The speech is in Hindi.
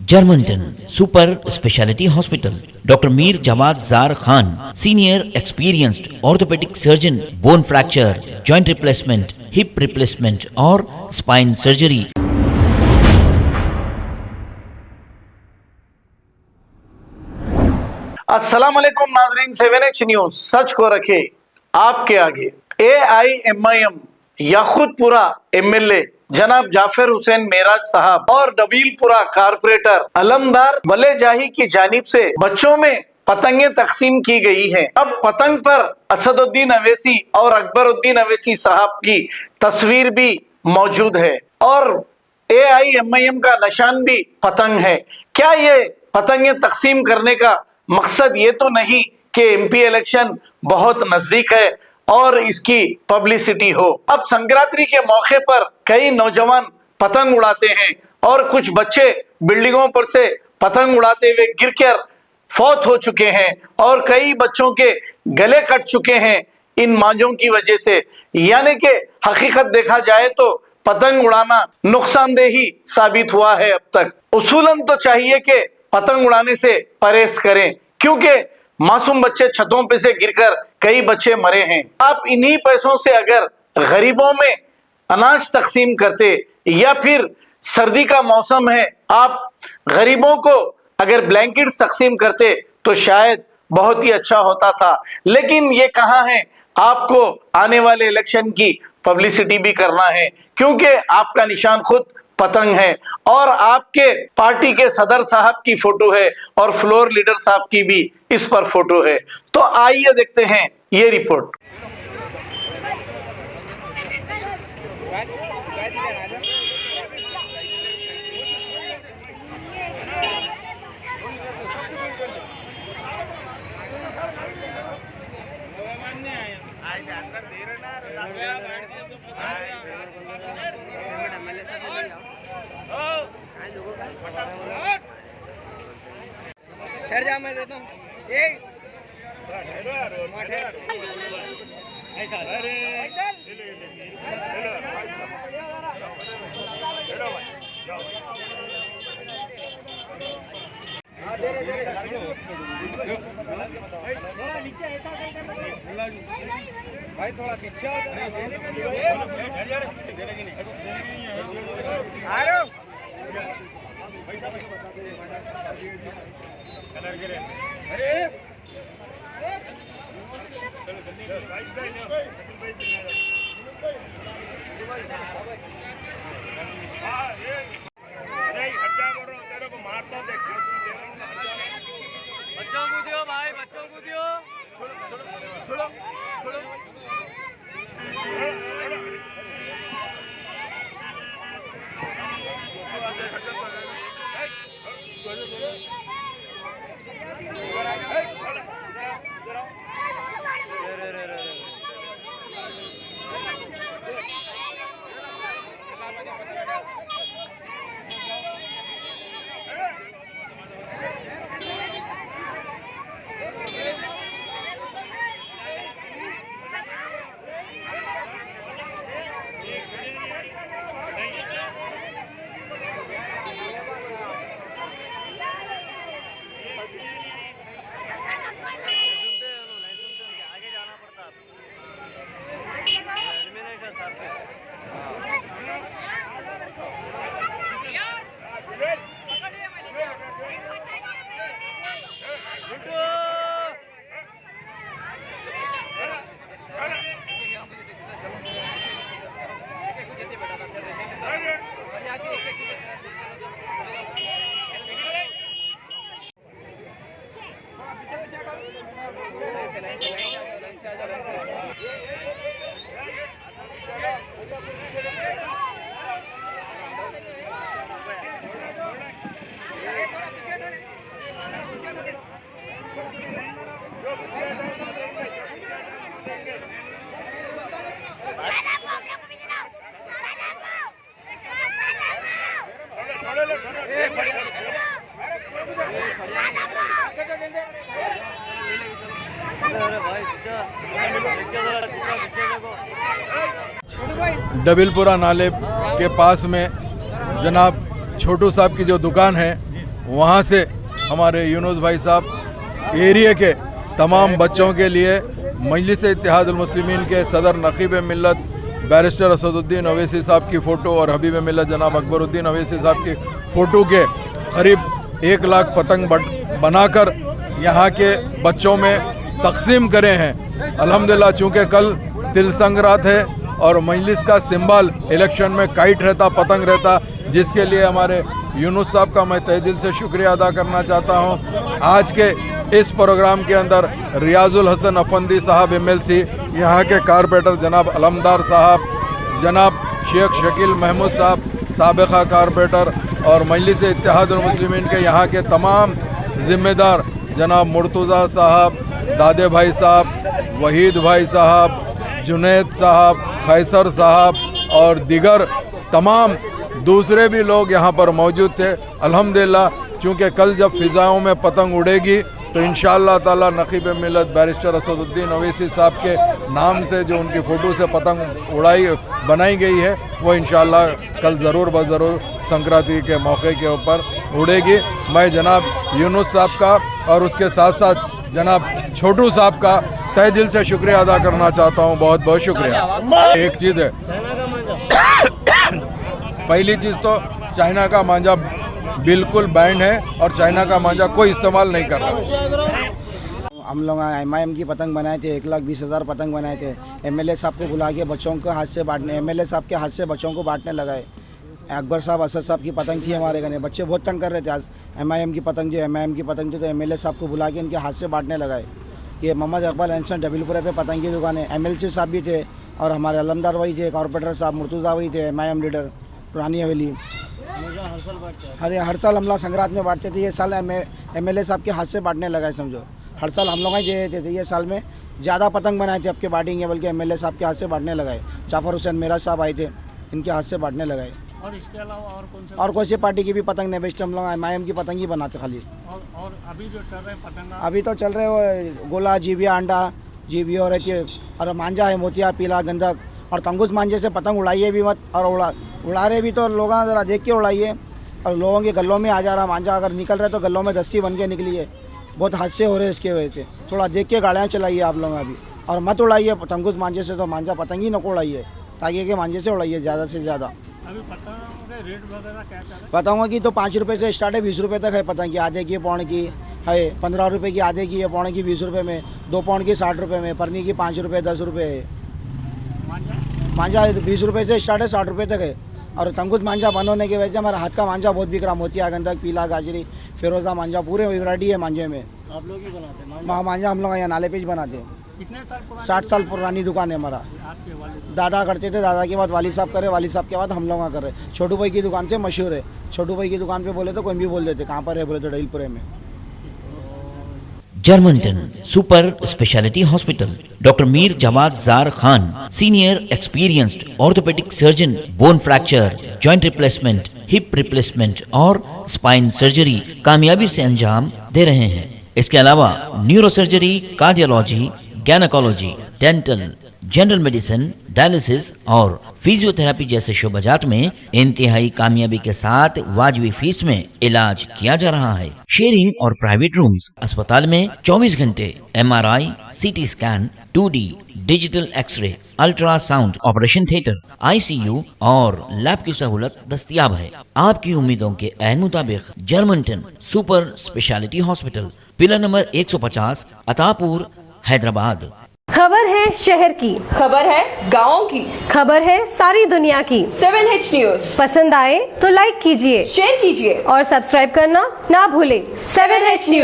Germantown Super Speciality Hospital. Dr. Mir Jawad Zar Khan, Senior Experienced Orthopedic Surgeon, Bone Fracture, Joint Replacement, Hip Replacement or Spine Surgery. अस्सलाम वालेकुम नाज़रीन, 7H न्यूज सच को रखे आपके आगे। AIMIM याखुदपुरा MLA जनाब जाफर हुसैन मेराज साहब और डबीलपुरा कारपोरेटर अलमदार वलेजाही की जानिब से बच्चों में पतंगे तकसीम की गई हैं। अब पतंग पर असदुद्दीन अवैसी और अकबरुद्दीन अवैसी साहब की तस्वीर भी मौजूद है और AIMIM का निशान भी पतंग है। क्या ये पतंगे तकसीम करने का मकसद ये तो नहीं कि MP इलेक्शन बहुत नजदीक है और इसकी पब्लिसिटी हो। अब संक्रांति के मौके पर कई नौजवान पतंग उड़ाते हैं और कुछ बच्चे बिल्डिंगों पर से पतंग उड़ाते हुए गिरकर फौत हो चुके हैं और कई बच्चों के गले कट चुके हैं इन मांझों की वजह से। यानी कि हकीकत देखा जाए तो पतंग उड़ाना नुकसानदेह ही साबित हुआ है अब तक। उसूलन तो चाहिए कि पतंग उड़ाने से परहेज करें, क्योंकि मासूम बच्चे छतों पे से गिरकर कई बच्चे मरे हैं। आप इन्हीं पैसों से अगर गरीबों में अनाज तकसीम करते या फिर सर्दी का मौसम है आप गरीबों को अगर ब्लैंकेट तकसीम करते तो शायद बहुत ही अच्छा होता था। लेकिन ये कहाँ है, आपको आने वाले इलेक्शन की पब्लिसिटी भी करना है, क्योंकि आपका निशान खुद पतंग है और आपके पार्टी के सदर साहब की फोटो है और फ्लोर लीडर साहब की भी इस पर फोटो है। तो आइए देखते हैं ये रिपोर्ट। ठहर जा, मैं देता हूँ। एक भाई थोड़ा पीछे आ रहे हो। बच्चों को दियो भाई, बच्चों को दियो। डबीलपुरा नाले के पास में जनाब छोटू साहब की जो दुकान है वहाँ से हमारे यूनुस भाई साहब एरिया के तमाम बच्चों के लिए मजलिस इत्तेहादुल मुस्लिमीन के सदर नकीब मिल्लत बैरिस्टर असदुद्दीन अवैसी साहब की फ़ोटो और हबीब मिल्लत जनाब अकबरुद्दीन अवैसी साहब की फ़ोटो के करीब 1 लाख पतंग बनाकर यहाँ के बच्चों में तकसीम करे हैं। अल्हम्दुलिल्लाह चूँकि कल तिल संक्रांत है और मजलिस का सिंबल इलेक्शन में काइट रहता, पतंग रहता, जिसके लिए हमारे यूनुस साहब का मैं तहे दिल से शुक्रिया अदा करना चाहता हूँ। आज के इस प्रोग्राम के अंदर रियाजुल हसन अफंदी साहब MLC, यहाँ के कारपोरेटर जनाब अलमदार साहब, जनाब शेख शकील महमूद साहब साबिक़ा कारपोरेटर और मजलिस इत्तेहादुल मुस्लिमीन के यहाँ के तमाम ज़िम्मेदार जनाब मुर्तज़ा साहब, दादे भाई साहब, वहीद भाई साहब, जुनैद साहब, खैसर साहब और दिगर तमाम दूसरे भी लोग यहाँ पर मौजूद थे। अल्हम्दुलिल्लाह चूँकि कल जब फ़िज़ाओं में पतंग उड़ेगी तो इंशाअल्लाह ताला नकीब मिल्लत बैरिस्टर असदुद्दीन अवैसी साहब के नाम से जो उनकी फ़ोटो से पतंग बनाई गई है वो इंशाअल्लाह कल ज़रूर ज़रूर संक्रांति के मौके के ऊपर उड़ेगी। मैं जनाब यूनुस साहब का और उसके साथ साथ जनाब छोटू साहब का तहे दिल से शुक्रिया अदा करना चाहता हूँ। बहुत बहुत शुक्रिया। एक चीज़ है, पहली चीज़ तो चाइना का मांझा बिल्कुल बैंड है और चाइना का मांझा कोई इस्तेमाल नहीं कर रहा। हम लोग MIM की पतंग बनाए थे, 1,20,000 पतंग बनाए थे। MLA साहब को बुला के बच्चों को हाथ से बांटने, MLA साहब के हाथ से बच्चों को बांटने लगाए। अकबर साहब, असद साहब की पतंग थी हमारे घर, बच्चे बहुत तंग कर रहे थे। आज MIM की पतंग थी तो MLA साहब को बुला के इनके हाथ से बांटने लगाए। ये मोहम्मद इकबाल एंसन डबीलपुरा पे पतंग की दुकान है। MLC साहब भी थे और हमारे अलमदार भाई थे, कॉर्पोरेटर साहब मुर्तज़ा भाई थे, MIM लीडर पुरानी हवेली। हर साल हम लोग संक्रांत में बांटते थे। ये साल MLA साहब के हाथ से बांटने लगाए समझो। हर साल हम लोग ही दे देते थे। ये साल में ज़्यादा पतंग बनाए थे, अब के बांटेंगे, बल्कि MLA साहब के हाथ से बांटने लगाए। जाफर हुसैन मेराज साहब आए थे, इनके हाथ से बांटने लगाए। और इसके अलावा और कौन सी पार्टी की भी पतंग नहीं बेचते हम लोग, MIM की पतंग ही बनाते खाली। और अभी जो चल रहे पतंग, अभी तो चल रहे वो गोला, जीबिया, अंडा, जीबिया रहती है और मांझा है, मोतिया, पीला, गंधक और तंगुस मांझे से पतंग उड़ाइए भी मत। और उड़ा रहे भी तो लोग ज़रा देख के उड़ाइए। और लोगों के गलों में आ जा रहा मांझा, अगर निकल रहा है तो गलों में दस्ती बन के निकली है। बहुत हादसे हो रहे हैं इसके वजह से। थोड़ा देख के गाड़ियाँ चलाइए आप लोग अभी, और मत उड़ाइए तंगुस मांझे से, तो मांझा पतंग ही न उड़ाइए, ताकि के मांझे से उड़ाइए ज़्यादा से ज़्यादा। अभी पतंग के रेट वगैरह क्या चल रहा है? पतंगों की तो 5 रुपये से स्टार्ट है, 20 रुपये तक है पतंग की। आधे की पौन की है 15 रुपये की, आधे की है पौन की 20 रुपये में, 2 पौन की 60 रुपये में, परनी की 5 रुपये 10 रुपये है। मांझा 20 रुपये से स्टार्ट है, 60 रुपये तक है। और तंगुस मांझा बंद होने की वजह से हमारा हाथ का मांझा बहुत बिक रहा। मोतिया, गंधक, पीला, गाजरी, फिरोजा मांझा, पूरे वैरायटी है मांझे में। आप लोग ही बनाते हैं मांझा हम लोग यहाँ नाले पे ही बनाते हैं। कितने साल पुरानी? 60 साल पुरानी दुकान है हमारा। आपके वाले दादा करते थे, दादा के बाद वाली साहब करे, वाली साहब के बाद हम लोग कर रहे। छोटू भाई की दुकान से मशहूर है। छोटू भाई की दुकान पे बोले तो कोई भी बोल देते कहाँ पर है, बोले तो डीलपुरे में। जर्मनटन super speciality hospital, doctor Mir Jamat Jar Khan, senior experienced orthopaedic surgeon, bone fracture, joint replacement, hip replacement और स्पाइन सर्जरी कामयाबी से अंजाम दे रहे हैं। इसके अलावा neuro surgery, cardiology, gynaecology, dental, general medicine, dialysis और फिजियोथेरेपी जैसे शोबाजात में इंतहाई कामयाबी के साथ वाजबी फीस में इलाज किया जा रहा है। शेयरिंग और प्राइवेट रूम्स, अस्पताल में 24 घंटे MRI, CT scan, 2D digital x-ray, ultrasound, operation theatre, ICU और लैब की सहूलत दस्तयाब है। आपकी उम्मीदों के ऐन मुताबिक जर्मनटन super speciality hospital, pillar number 150, Attapur, Hyderabad. खबर है शहर की, खबर है गाँव की, खबर है सारी दुनिया की। 7H न्यूज पसंद आए तो लाइक कीजिए, शेयर कीजिए और सब्सक्राइब करना ना भूलें। 7H news.